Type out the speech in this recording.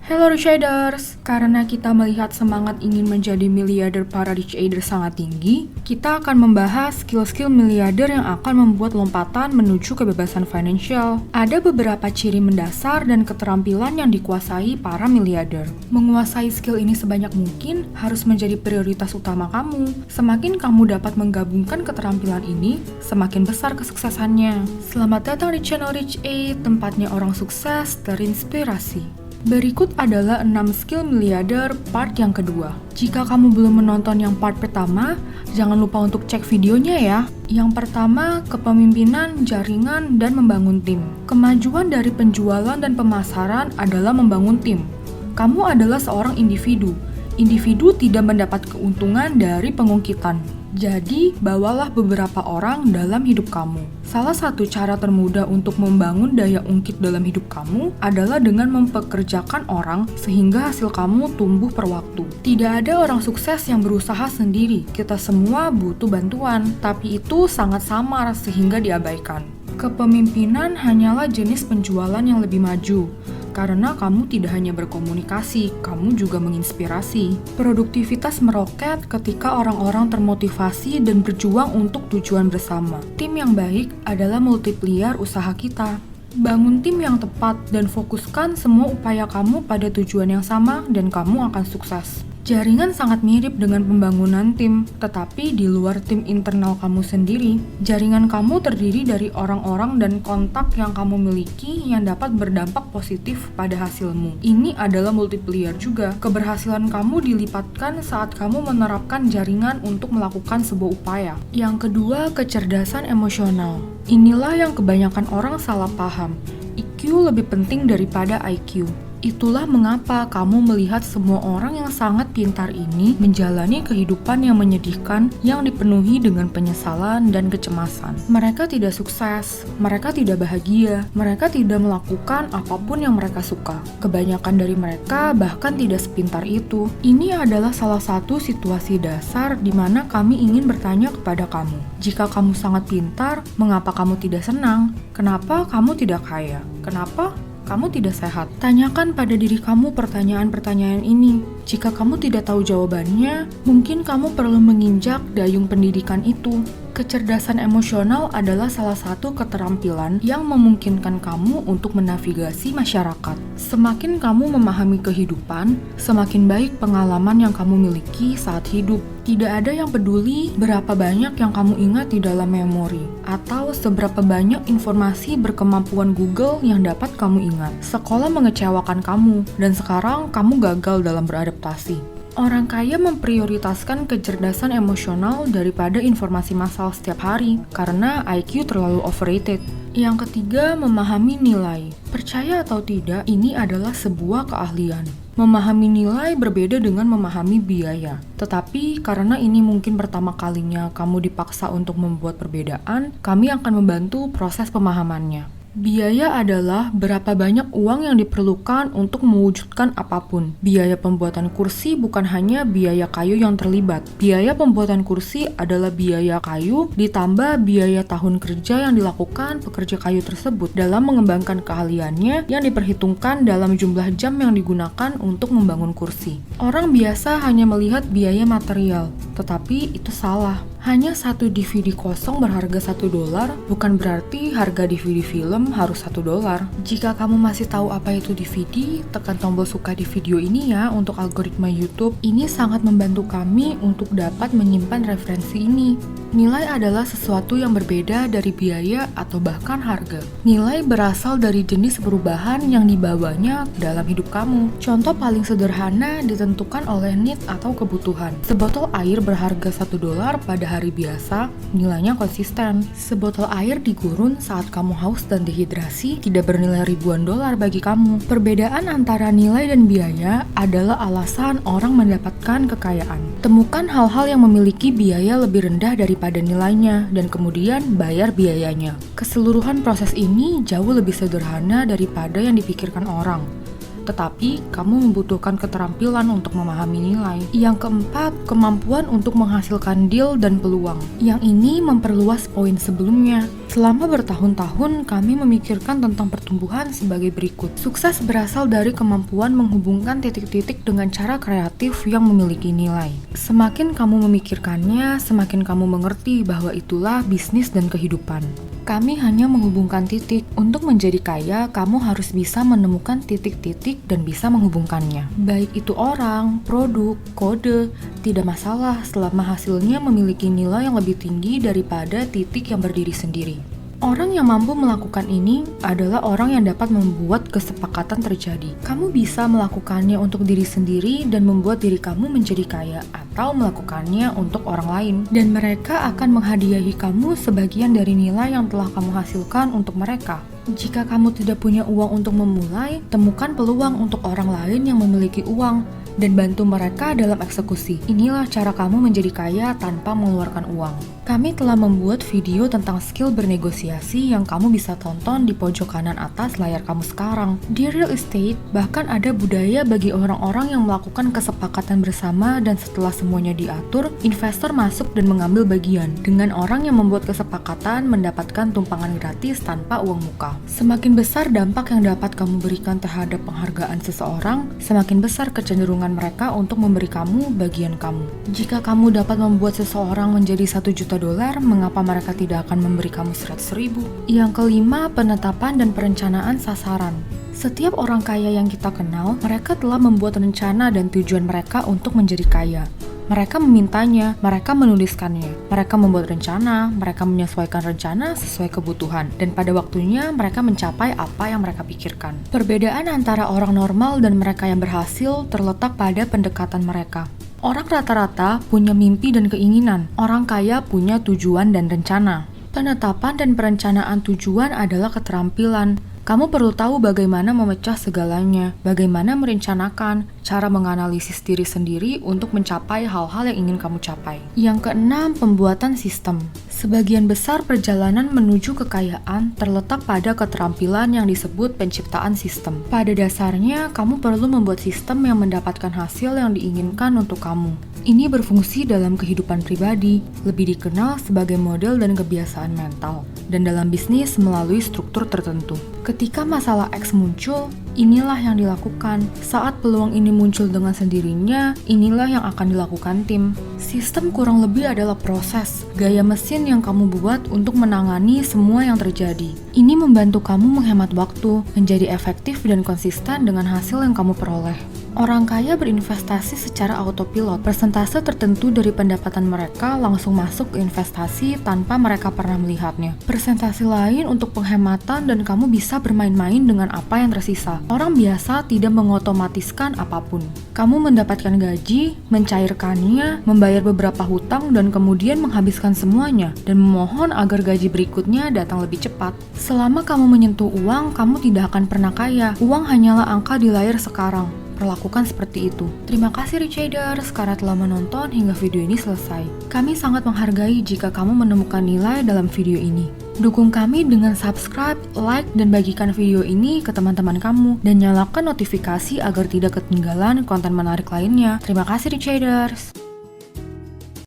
Hello Rich Aiders, karena kita melihat semangat ingin menjadi miliarder para Rich Aiders sangat tinggi, kita akan membahas skill-skill miliarder yang akan membuat lompatan menuju kebebasan finansial. Ada beberapa ciri mendasar dan keterampilan yang dikuasai para miliarder. Menguasai skill ini sebanyak mungkin harus menjadi prioritas utama kamu. Semakin kamu dapat menggabungkan keterampilan ini, semakin besar kesuksesannya. Selamat datang di channel Rich Aid, tempatnya orang sukses terinspirasi. Berikut adalah 6 skill miliarder part yang kedua. Jika kamu belum menonton yang part pertama, jangan lupa untuk cek videonya ya. Yang pertama, kepemimpinan, jaringan, dan membangun tim. Kemajuan dari penjualan dan pemasaran adalah membangun tim. Kamu adalah seorang individu. Individu tidak mendapat keuntungan dari pengungkitan. Jadi, bawalah beberapa orang dalam hidup kamu. Salah satu cara termudah untuk membangun daya ungkit dalam hidup kamu adalah dengan mempekerjakan orang sehingga hasil kamu tumbuh per waktu. Tidak ada orang sukses yang berusaha sendiri. Kita semua butuh bantuan, tapi itu sangat samar sehingga diabaikan. Kepemimpinan hanyalah jenis penjualan yang lebih maju. Karena kamu tidak hanya berkomunikasi, kamu juga menginspirasi. Produktivitas meroket ketika orang-orang termotivasi dan berjuang untuk tujuan bersama. Tim yang baik adalah multiplier usaha kita. Bangun tim yang tepat dan fokuskan semua upaya kamu pada tujuan yang sama dan kamu akan sukses. Jaringan sangat mirip dengan pembangunan tim, tetapi di luar tim internal kamu sendiri. Jaringan kamu terdiri dari orang-orang dan kontak yang kamu miliki yang dapat berdampak positif pada hasilmu. Ini adalah multiplier juga. Keberhasilan kamu dilipatkan saat kamu menerapkan jaringan untuk melakukan sebuah upaya. Yang kedua, kecerdasan emosional. Inilah yang kebanyakan orang salah paham. EQ lebih penting daripada IQ. Itulah mengapa kamu melihat semua orang yang sangat pintar ini menjalani kehidupan yang menyedihkan yang dipenuhi dengan penyesalan dan kecemasan. Mereka tidak sukses, mereka tidak bahagia, mereka tidak melakukan apapun yang mereka suka. Kebanyakan dari mereka bahkan tidak sepintar itu. Ini adalah salah satu situasi dasar di mana kami ingin bertanya kepada kamu. Jika kamu sangat pintar, mengapa kamu tidak senang? Kenapa kamu tidak kaya? Kenapa kamu tidak sehat? Tanyakan pada diri kamu pertanyaan-pertanyaan ini. Jika kamu tidak tahu jawabannya, mungkin kamu perlu menginjak dayung pendidikan itu. Kecerdasan emosional adalah salah satu keterampilan yang memungkinkan kamu untuk menavigasi masyarakat. Semakin kamu memahami kehidupan, semakin baik pengalaman yang kamu miliki saat hidup. Tidak ada yang peduli berapa banyak yang kamu ingat di dalam memori, atau seberapa banyak informasi berkemampuan Google yang dapat kamu ingat. Sekolah mengecewakan kamu, dan sekarang kamu gagal dalam beradaptasi. Orang kaya memprioritaskan kecerdasan emosional daripada informasi massal setiap hari karena IQ terlalu overrated. Yang ketiga, memahami nilai. Percaya atau tidak, ini adalah sebuah keahlian. Memahami nilai berbeda dengan memahami biaya. Tetapi karena ini mungkin pertama kalinya kamu dipaksa untuk membuat perbedaan, kami akan membantu proses pemahamannya. Biaya adalah berapa banyak uang yang diperlukan untuk mewujudkan apapun. Biaya pembuatan kursi bukan hanya biaya kayu yang terlibat. Biaya pembuatan kursi adalah biaya kayu ditambah biaya tahun kerja yang dilakukan pekerja kayu tersebut dalam mengembangkan keahliannya yang diperhitungkan dalam jumlah jam yang digunakan untuk membangun kursi. Orang biasa hanya melihat biaya material, tetapi itu salah. Hanya satu DVD kosong berharga $1 bukan berarti harga DVD film harus $1. Jika kamu masih tahu apa itu DVD, tekan tombol suka di video ini ya untuk algoritma YouTube. Ini sangat membantu kami untuk dapat menyimpan referensi ini. Nilai adalah sesuatu yang berbeda dari biaya atau bahkan harga. Nilai berasal dari jenis perubahan yang dibawanya dalam hidup kamu. Contoh paling sederhana ditentukan oleh need atau kebutuhan. Sebotol air berharga $1 pada hari biasa, nilainya konsisten. Sebotol air di gurun saat kamu haus dan dehidrasi tidak bernilai ribuan dolar bagi kamu. Perbedaan antara nilai dan biaya adalah alasan orang mendapatkan kekayaan. Temukan hal-hal yang memiliki biaya lebih rendah daripada nilainya dan kemudian bayar biayanya. Keseluruhan proses ini jauh lebih sederhana daripada yang dipikirkan orang. tetapi kamu membutuhkan keterampilan untuk memahami nilai. Yang keempat, kemampuan untuk menghasilkan deal dan peluang. Yang ini memperluas poin sebelumnya. Selama bertahun-tahun, kami memikirkan tentang pertumbuhan sebagai berikut. Sukses berasal dari kemampuan menghubungkan titik-titik dengan cara kreatif yang memiliki nilai. Semakin kamu memikirkannya, semakin kamu mengerti bahwa itulah bisnis dan kehidupan. Kami hanya menghubungkan titik. Untuk menjadi kaya, kamu harus bisa menemukan titik-titik dan bisa menghubungkannya. Baik itu orang, produk, kode, tidak masalah selama hasilnya memiliki nilai yang lebih tinggi daripada titik yang berdiri sendiri. Orang yang mampu melakukan ini adalah orang yang dapat membuat kesepakatan terjadi. Kamu bisa melakukannya untuk diri sendiri dan membuat diri kamu menjadi kaya, atau melakukannya untuk orang lain. Dan mereka akan menghadiahi kamu sebagian dari nilai yang telah kamu hasilkan untuk mereka. Jika kamu tidak punya uang untuk memulai, temukan peluang untuk orang lain yang memiliki uang dan bantu mereka dalam eksekusi. Inilah cara kamu menjadi kaya tanpa mengeluarkan uang. Kami telah membuat video tentang skill bernegosiasi yang kamu bisa tonton di pojok kanan atas layar kamu sekarang. Di real estate, bahkan ada budaya bagi orang-orang yang melakukan kesepakatan bersama dan setelah semuanya diatur, investor masuk dan mengambil bagian. Dengan orang yang membuat kesepakatan mendapatkan tumpangan gratis tanpa uang muka. Semakin besar dampak yang dapat kamu berikan terhadap penghargaan seseorang, semakin besar kecenderungan mereka untuk memberi kamu bagian kamu. Jika kamu dapat membuat seseorang menjadi $1 juta, mengapa mereka tidak akan memberi kamu 100.000? Yang kelima, penetapan dan perencanaan sasaran. Setiap orang kaya yang kita kenal, mereka telah membuat rencana dan tujuan mereka untuk menjadi kaya. Mereka memintanya, mereka menuliskannya, mereka membuat rencana, mereka menyesuaikan rencana sesuai kebutuhan, dan pada waktunya mereka mencapai apa yang mereka pikirkan. Perbedaan antara orang normal dan mereka yang berhasil terletak pada pendekatan mereka. Orang rata-rata punya mimpi dan keinginan, orang kaya punya tujuan dan rencana. Penetapan dan perencanaan tujuan adalah keterampilan. Kamu perlu tahu bagaimana memecah segalanya, bagaimana merencanakan, cara menganalisis diri sendiri untuk mencapai hal-hal yang ingin kamu capai. Yang keenam, pembuatan sistem. Sebagian besar perjalanan menuju kekayaan terletak pada keterampilan yang disebut penciptaan sistem. Pada dasarnya, kamu perlu membuat sistem yang mendapatkan hasil yang diinginkan untuk kamu. Ini berfungsi dalam kehidupan pribadi, lebih dikenal sebagai model dan kebiasaan mental, dan dalam bisnis melalui struktur tertentu. Ketika masalah X muncul, inilah yang dilakukan. Saat peluang ini muncul dengan sendirinya, inilah yang akan dilakukan tim. Sistem kurang lebih adalah proses, gaya mesin yang kamu buat untuk menangani semua yang terjadi. Ini membantu kamu menghemat waktu, menjadi efektif dan konsisten dengan hasil yang kamu peroleh. Orang kaya berinvestasi secara autopilot. Persentase tertentu dari pendapatan mereka langsung masuk ke investasi tanpa mereka pernah melihatnya. Persentase lain untuk penghematan dan kamu bisa bermain-main dengan apa yang tersisa. Orang biasa tidak mengotomatiskan apapun. Kamu mendapatkan gaji, mencairkannya, membayar beberapa hutang dan kemudian menghabiskan semuanya dan memohon agar gaji berikutnya datang lebih cepat. Selama kamu menyentuh uang, kamu tidak akan pernah kaya. Uang hanyalah angka di layar sekarang. Perlakukan seperti itu. Terima kasih Richaders karena telah menonton hingga video ini selesai. Kami sangat menghargai jika kamu menemukan nilai dalam video ini. Dukung kami dengan subscribe, like, dan bagikan video ini ke teman-teman kamu. Dan nyalakan notifikasi agar tidak ketinggalan konten menarik lainnya. Terima kasih Richaders.